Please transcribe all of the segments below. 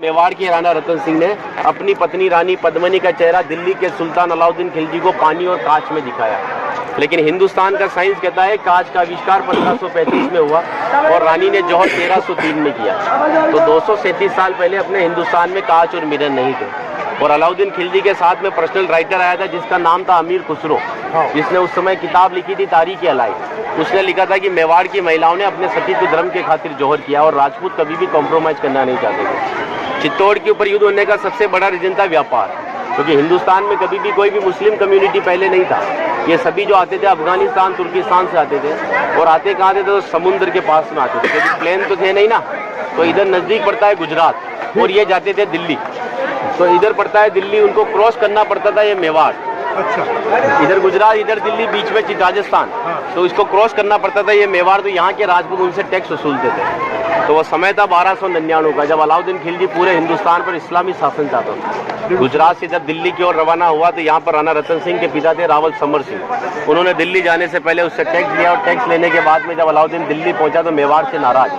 मेवाड़ की राणा रतन सिंह ने अपनी पत्नी रानी पद्मिनी का चेहरा दिल्ली के सुल्तान अलाउद्दीन खिलजी को पानी और कांच में दिखाया। लेकिन हिंदुस्तान का साइंस कहता है कांच का आविष्कार 1535 में हुआ और रानी ने जौहर 1303 में किया। तो 237 साल पहले अपने हिंदुस्तान में कांच और मिरर नहीं थे। और अलाउद्दीन खिलजी के साथ में पर्सनल राइटर आया था जिसका नाम था अमीर खुसरो, जिसने उस समय किताब लिखी थी तारीख अलाई। उसने लिखा था कि मेवाड़ की महिलाओं ने अपने सतीत्व धर्म के खातिर जौहर किया और राजपूत कभी भी कॉम्प्रोमाइज करना नहीं चाहते थे। चित्तौड़ के ऊपर युद्ध होने का सबसे बड़ा रीजन था व्यापार, क्योंकि हिंदुस्तान में कभी भी कोई भी मुस्लिम कम्युनिटी पहले नहीं था। ये सभी जो आते थे अफगानिस्तान तुर्किस्तान से आते थे और आते कहाँ थे तो समुद्र के पास में आते थे, क्योंकि प्लेन तो थे नहीं ना। तो इधर नज़दीक पड़ता है गुजरात और ये जाते थे दिल्ली, तो इधर पड़ता है दिल्ली, उनको क्रॉस करना पड़ता था ये मेवाड़। अच्छा, इधर गुजरात इधर दिल्ली बीच में राजस्थान, तो इसको क्रॉस करना पड़ता था ये मेवाड़। तो यहाँ के राजपूत उनसे टैक्स वसूलते थे। तो वो समय था 1299 का, जब अलाउद्दीन खिलजी पूरे हिंदुस्तान पर इस्लामी शासन चाहता था। गुजरात से जब दिल्ली की ओर रवाना हुआ तो यहाँ पर राणा रतन सिंह के पिता थे रावल समर सिंह। उन्होंने दिल्ली जाने से पहले उससे टैक्स लिया और टैक्स लेने के बाद में जब अलाउद्दीन दिल्ली पहुंचा तो मेवाड़ से नाराज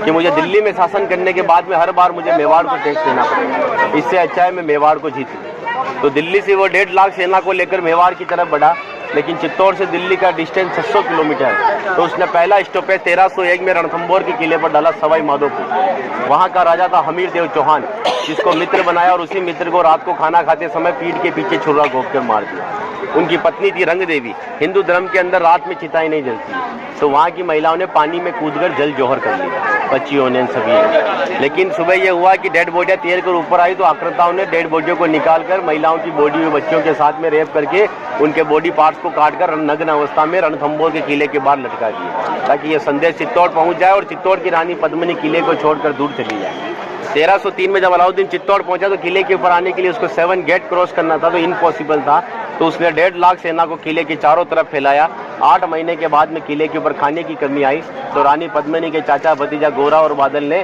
कि मुझे दिल्ली में शासन करने के बाद में हर बार मुझे मेवाड़ को टैक्स देना पड़ेगा, इससे अच्छा है मैं मेवाड़ को जीत लूं। तो दिल्ली से वो 1.5 लाख सेना को लेकर मेवाड़ की तरफ बढ़ा, लेकिन चित्तौड़ से दिल्ली का डिस्टेंस 600 किलोमीटर है। तो उसने पहला स्टॉपेज 1301 में रणथंभौर के किले पर डाला सवाई माधोपुर। वहाँ का राजा था हमीर देव चौहान, जिसको मित्र बनाया और उसी मित्र को रात को खाना खाते समय पीठ के पीछे छुरा घोंप कर मार दिया। उनकी पत्नी थी रंग देवी। हिंदू धर्म के अंदर रात में चिताएं नहीं जलती, तो वहाँ की महिलाओं ने पानी में कूदकर जल जौहर कर लिया, बच्चियों ने सभी। लेकिन सुबह यह हुआ कि डेड बॉडियाँ तैर कर ऊपर आई तो आक्रांताओं ने डेड बॉडियों को निकालकर महिलाओं की बॉडी और बच्चों के साथ में रेप करके उनके बॉडी पार्ट्स को काटकर नग्न अवस्था में रणथंभौर के किले के बाहर लटका दिया, ताकि यह संदेश चित्तौड़ पहुंच जाए और चित्तौड़ की रानी पद्मिनी किले को छोड़कर दूर चली जाए। 1303 में जब अलाउद्दीन चित्तौड़ पहुंचा तो किले के ऊपर आने के लिए उसको 7 गेट क्रॉस करना था, तो इम्पॉसिबल था। तो उसने 1.5 लाख सेना को किले के चारों तरफ फैलाया। 8 महीने के बाद में किले के ऊपर खाने की कमी आई तो रानी पद्मिनी के चाचा भतीजा गोरा और बादल ने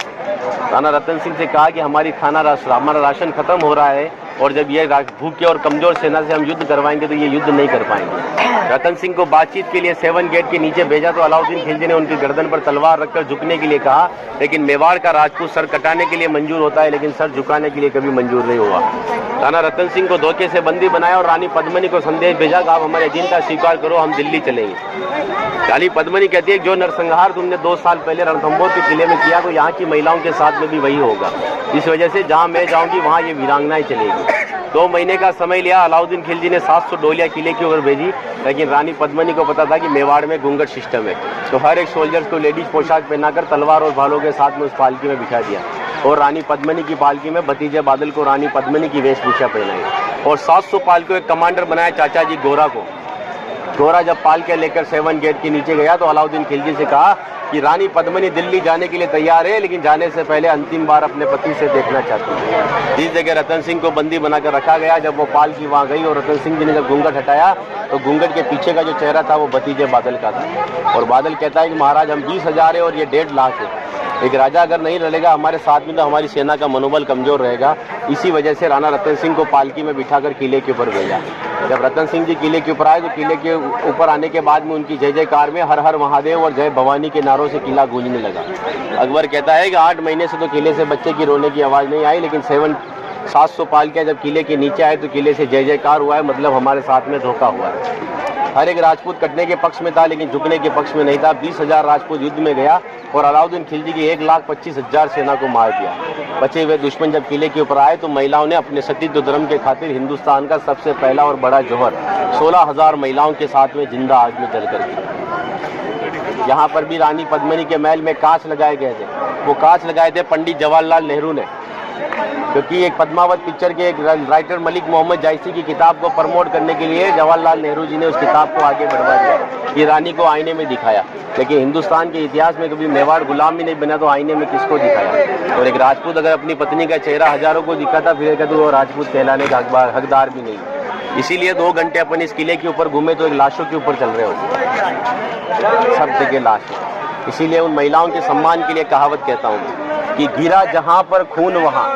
राणा रतन सिंह से कहा कि हमारा राशन खत्म हो रहा है और जब ये भूखे और कमजोर सेना से हम युद्ध करवाएंगे तो ये युद्ध नहीं कर पाएंगे। रतन सिंह को बातचीत के लिए 7 गेट के नीचे भेजा तो अलाउद्दीन खिलजी ने उनकी गर्दन पर तलवार रखकर झुकने के लिए कहा, लेकिन मेवाड़ का राजपूत सर कटाने के लिए मंजूर होता है लेकिन सर झुकाने के लिए कभी मंजूर नहीं हुआ। राणा रतन सिंह को धोखे से बंदी बनाया और रानी पद्मिनी को संदेश भेजा कि आप हमारे अधीनता स्वीकार करो, हम दिल्ली चलेंगे। रानी पद्मिनी कहती है जो नरसंहार तुमने 2 साल पहले रणथंभौर के किले में किया तो यहाँ की महिलाओं के साथ में भी वही होगा। इस वजह से जहाँ मैं जाऊँगी वहाँ ये वीरांगनाएं चलेगी। 2 महीने का समय लिया। अलाउद्दीन खिलजी ने 700 डोलियाँ किले की ओर भेजी, लेकिन रानी पद्मिनी को पता था कि मेवाड़ में घूंघट सिस्टम है, तो हर एक सोल्जर्स को लेडीज पोशाक पहनाकर तलवार और भालों के साथ में उस पालकी में बिठा दिया और रानी पद्मिनी की पालकी में भतीजे बादल को रानी पद्मिनी की वेशभूषा पहनाई और 700 पालकों एक कमांडर बनाया चाचा जी गोरा को। गोरा जब पालके लेकर 7 गेट के नीचे गया तो अलाउद्दीन खिलजी से कहा कि रानी पद्मिनी दिल्ली जाने के लिए तैयार है, लेकिन जाने से पहले अंतिम बार अपने पति से देखना चाहती है। इस जगह रतन सिंह को बंदी बनाकर रखा गया। जब वो पालकी वहाँ गई और रतन सिंह जी ने जब घूंघट हटाया तो घूंघट के पीछे का जो चेहरा था वो भतीजे बादल का था। और बादल कहता है कि महाराज हम 20,000 है और ये 1.5 लाख है। एक राजा अगर नहीं लड़ेगा हमारे साथ में तो हमारी सेना का मनोबल कमजोर रहेगा। इसी वजह से राणा रतन सिंह को पालकी में बिठाकर किले के ऊपर भेजा। जब रतन सिंह जी किले के ऊपर आए तो किले के ऊपर आने के बाद में उनकी जय जयकार में हर हर महादेव और जय भवानी के नारों से किला गूंजने लगा। अकबर कहता है कि 8 महीने से तो किले से बच्चे की रोने की आवाज़ नहीं आई, लेकिन 700 पालकियाँ जब किले के नीचे आए तो किले से जय जयकार हुआ है, मतलब हमारे साथ में धोखा हुआ है। हर एक राजपूत कटने के पक्ष में था लेकिन झुकने के पक्ष में नहीं था। 20,000 राजपूत युद्ध में गया और अलाउद्दीन खिलजी की 1,25,000 सेना को मार दिया। बचे हुए दुश्मन जब किले के ऊपर आए तो महिलाओं ने अपने सतीत्व धर्म के खातिर हिंदुस्तान का सबसे पहला और बड़ा जौहर 16,000 महिलाओं के साथ में जिंदा आग में जलकर किया। यहाँ पर भी रानी पद्मिनी के महल में कांच लगाए गए थे। वो कांच लगाए थे पंडित जवाहरलाल नेहरू ने, क्योंकि एक पद्मावत पिक्चर के एक राइटर मलिक मोहम्मद जायसी की किताब को प्रमोट करने के लिए जवाहरलाल नेहरू जी ने उस किताब को आगे बढ़वा दिया। ये रानी को आईने में दिखाया, लेकिन हिंदुस्तान के इतिहास में कभी मेवाड़ गुलाम ही नहीं बना तो आईने में किसको दिखाया। और एक राजपूत अगर अपनी पत्नी का चेहरा हजारों को दिखाता फिर तो वो राजपूत कहलाने का हकदार भी नहीं। इसीलिए 2 घंटे अपन इस किले के ऊपर घूमे तो एक लाशों के ऊपर चल रहे होते, सब जगह लाश है। इसीलिए उन महिलाओं के सम्मान के लिए कहावत कहता हूँ कि गिरा जहाँ पर खून वहाँ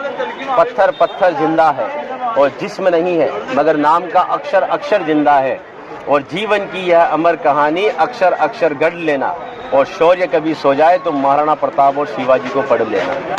पत्थर पत्थर जिंदा है और जिस्म नहीं है मगर नाम का अक्षर अक्षर जिंदा है। और जीवन की यह अमर कहानी अक्षर अक्षर गढ़ लेना और शौर्य कभी सो जाए तो महाराणा प्रताप और शिवाजी को पढ़ लेना।